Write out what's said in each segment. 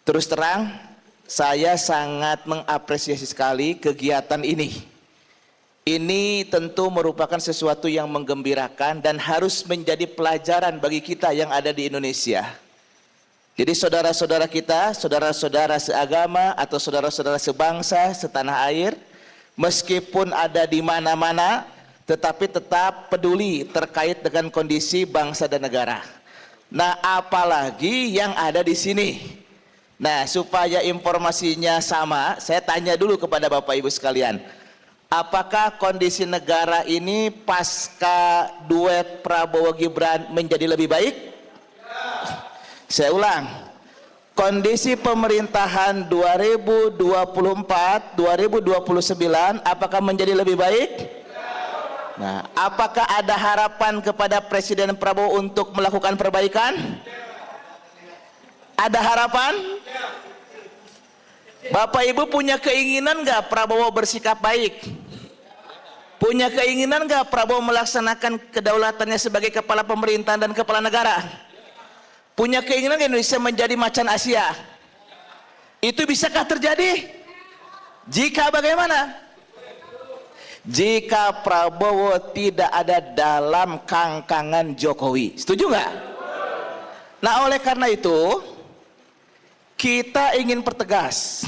Terus terang, saya sangat mengapresiasi sekali kegiatan ini. Ini tentu merupakan sesuatu yang menggembirakan dan harus menjadi pelajaran bagi kita yang ada di Indonesia. Jadi saudara-saudara kita, saudara-saudara seagama atau saudara-saudara sebangsa, setanah air, meskipun ada di mana-mana, tetapi tetap peduli terkait dengan kondisi bangsa dan negara. Nah, apalagi yang ada di sini. Nah, supaya informasinya sama, saya tanya dulu kepada Bapak Ibu sekalian. Apakah kondisi negara ini pasca duet Prabowo Gibran menjadi lebih baik? Saya ulang. Kondisi pemerintahan 2024-2029 apakah menjadi lebih baik? Nah, apakah ada harapan kepada Presiden Prabowo untuk melakukan perbaikan? Ada harapan? Bapak Ibu punya keinginan nggak Prabowo bersikap baik? Punya keinginan nggak Prabowo melaksanakan kedaulatannya sebagai kepala pemerintahan dan kepala negara? Punya keinginan Indonesia menjadi macan Asia? Itu bisakah terjadi? Jika bagaimana? Jika Prabowo tidak ada dalam kangkangan Jokowi. Setuju nggak? Nah, oleh karena itu kita ingin pertegas,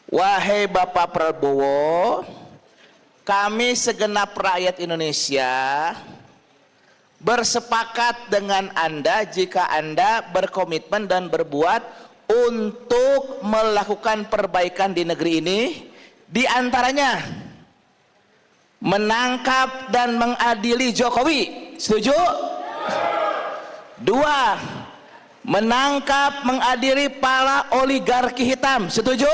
wahai Bapak Prabowo, kami segenap rakyat Indonesia bersepakat dengan Anda jika Anda berkomitmen dan berbuat untuk melakukan perbaikan di negeri ini, di antaranya menangkap dan mengadili Jokowi. Setuju? Dua, menangkap, mengadili para oligarki hitam. Setuju?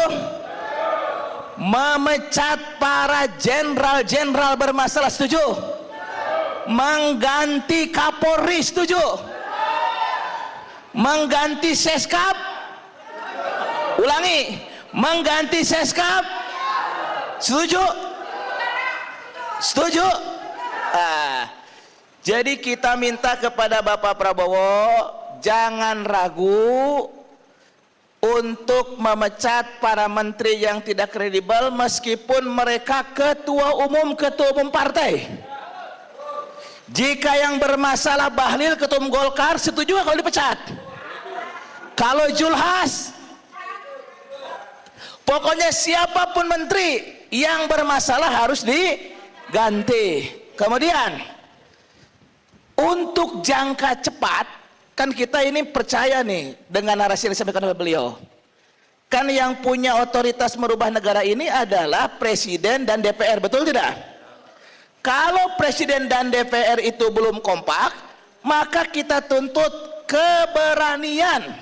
Memecat para jenderal-jenderal bermasalah. Setuju? Mengganti Kapolri. Setuju? Mengganti Seskap. Ulangi, mengganti Seskap. Setuju? Setuju? Jadi kita minta kepada Bapak Prabowo, jangan ragu untuk memecat para menteri yang tidak kredibel meskipun mereka ketua umum partai. Jika yang bermasalah Bahlil ketua umum Golkar, setuju kalau dipecat? Kalau Julhas, pokoknya siapapun menteri yang bermasalah harus diganti. Kemudian untuk jangka cepat, kan kita ini percaya nih dengan narasi yang disampaikan oleh beliau. Kan yang punya otoritas merubah negara ini adalah Presiden dan DPR, betul tidak? Kalau Presiden dan DPR itu belum kompak, maka kita tuntut keberanian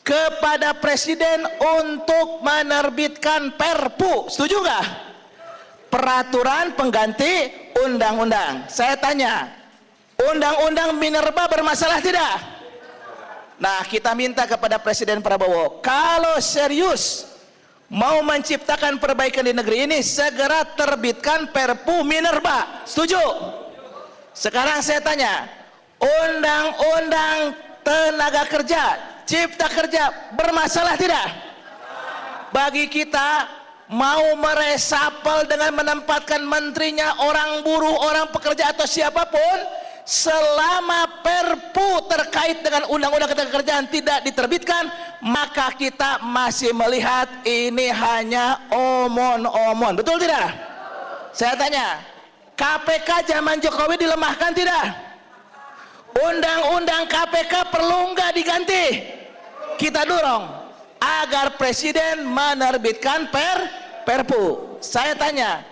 kepada Presiden untuk menerbitkan Perpu. Setuju nggak? Peraturan pengganti undang-undang. Saya tanya, Undang-undang Minerba bermasalah tidak? Nah, kita minta kepada Presiden Prabowo, kalau serius mau menciptakan perbaikan di negeri ini, segera terbitkan Perpu Minerba. Setuju? Sekarang saya tanya, Undang-undang Tenaga Kerja, Cipta Kerja bermasalah tidak? Bagi kita, mau meresapel dengan menempatkan menterinya orang buruh, orang pekerja atau siapapun, selama Perpu terkait dengan Undang-Undang Ketenagakerjaan tidak diterbitkan, maka kita masih melihat ini hanya omon-omon. Betul tidak? Saya tanya, KPK zaman Jokowi dilemahkan tidak? Undang-undang KPK perlu nggak diganti? Kita dorong agar Presiden menerbitkan Perpu. Saya tanya,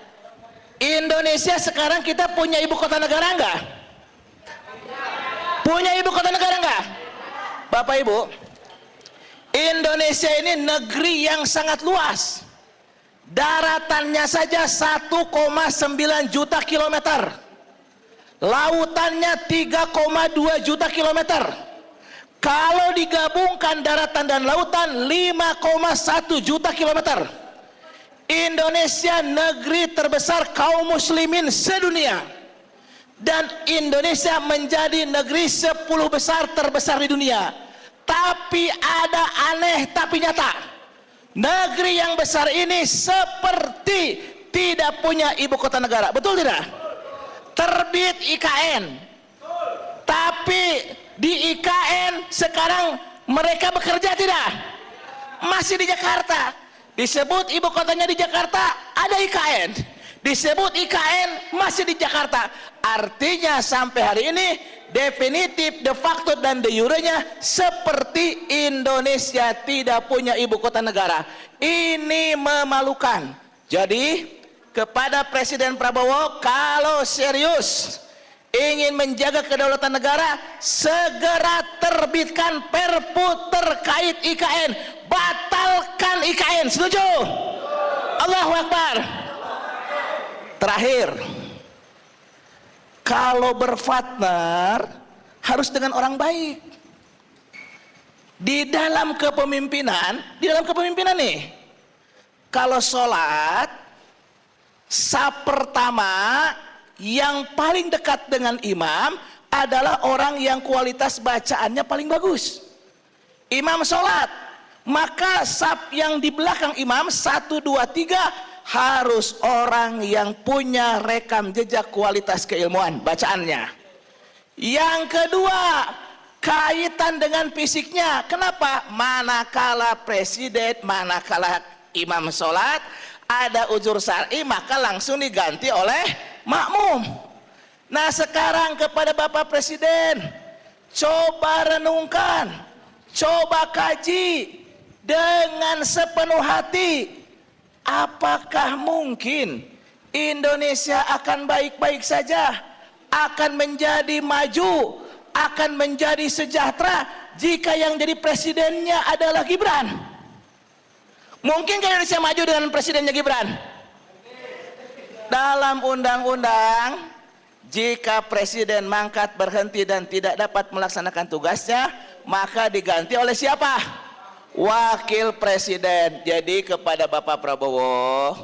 Indonesia sekarang kita punya ibu kota negara nggak? Punya ibu kota negara enggak? Bapak Ibu, Indonesia ini negeri yang sangat luas. Daratannya saja 1,9 juta kilometer. Lautannya 3,2 juta kilometer. Kalau digabungkan daratan dan lautan 5,1 juta kilometer. Indonesia negeri terbesar kaum muslimin sedunia. Dan Indonesia menjadi negeri 10 besar terbesar di dunia. Tapi ada aneh tapi nyata. Negeri yang besar ini seperti tidak punya ibu kota negara. Betul tidak? Terbit IKN. Tapi di IKN sekarang mereka bekerja tidak? Masih di Jakarta. Disebut ibu kotanya di Jakarta, ada IKN. Disebut IKN masih di Jakarta. Artinya sampai hari ini definitif, de facto dan de jure-nya seperti Indonesia tidak punya ibu kota negara. Ini memalukan. Jadi kepada Presiden Prabowo, kalau serius ingin menjaga kedaulatan negara, segera terbitkan Perpu terkait IKN. Batalkan IKN. Setuju? Allahu Akbar. Terakhir, kalau berpartner harus dengan orang baik. Di dalam kepemimpinan nih, kalau sholat, saf pertama yang paling dekat dengan imam adalah orang yang kualitas bacaannya paling bagus. Imam sholat, maka saf yang di belakang imam 1, 2, 3 harus orang yang punya rekam jejak kualitas keilmuan bacaannya. Yang kedua, kaitan dengan fisiknya. Kenapa? Manakala presiden, manakala imam sholat ada uzur syar'i, maka langsung diganti oleh makmum. Nah sekarang kepada Bapak Presiden, coba renungkan, coba kaji dengan sepenuh hati. Apakah mungkin Indonesia akan baik-baik saja, akan menjadi maju, akan menjadi sejahtera jika yang jadi presidennya adalah Gibran? Mungkinkah Indonesia maju dengan presidennya Gibran? Dalam undang-undang, jika presiden mangkat, berhenti dan tidak dapat melaksanakan tugasnya, maka diganti oleh siapa? Wakil presiden. Jadi kepada Bapak Prabowo,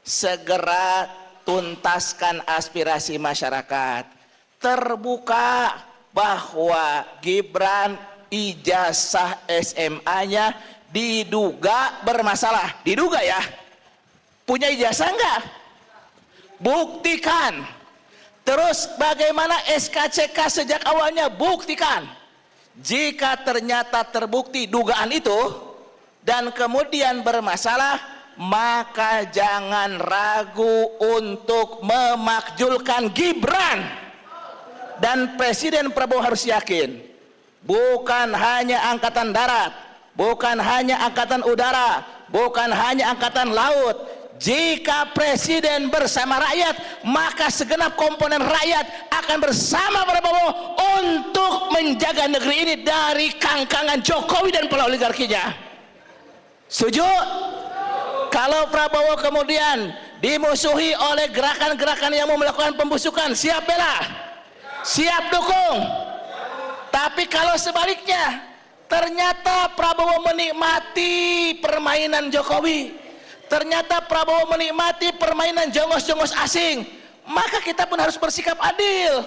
segera tuntaskan aspirasi masyarakat. Terbuka bahwa Gibran ijazah SMA-nya diduga bermasalah. Diduga ya. Punya ijazah enggak? Buktikan. Terus bagaimana SKCK sejak awalnya? Buktikan. Jika ternyata terbukti dugaan itu dan kemudian bermasalah, maka jangan ragu untuk memakzulkan Gibran. Dan Presiden Prabowo harus yakin, bukan hanya angkatan darat, bukan hanya angkatan udara, bukan hanya angkatan laut. Jika presiden bersama rakyat, maka segenap komponen rakyat akan bersama Prabowo untuk menjaga negeri ini dari kangkangan Jokowi dan para oligarkinya. Setuju? Kalau Prabowo kemudian dimusuhi oleh gerakan-gerakan yang mau melakukan pembusukan, siap bela? Siap dukung? Tapi kalau sebaliknya, ternyata Prabowo menikmati permainan Jokowi, ternyata Prabowo menikmati permainan jongos-jongos asing, maka kita pun harus bersikap adil.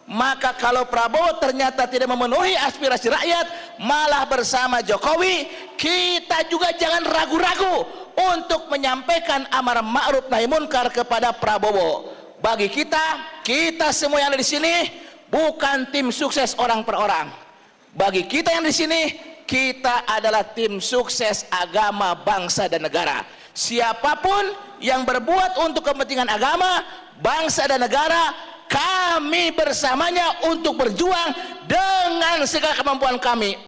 Maka kalau Prabowo ternyata tidak memenuhi aspirasi rakyat, malah bersama Jokowi, kita juga jangan ragu-ragu untuk menyampaikan amar ma'ruf nahi munkar kepada Prabowo. Bagi kita semua yang ada di sini bukan tim sukses orang per orang. Bagi kita yang di sini, kita adalah tim sukses agama, bangsa dan negara. Siapapun yang berbuat untuk kepentingan agama, bangsa dan negara, kami bersamanya untuk berjuang dengan segala kemampuan kami.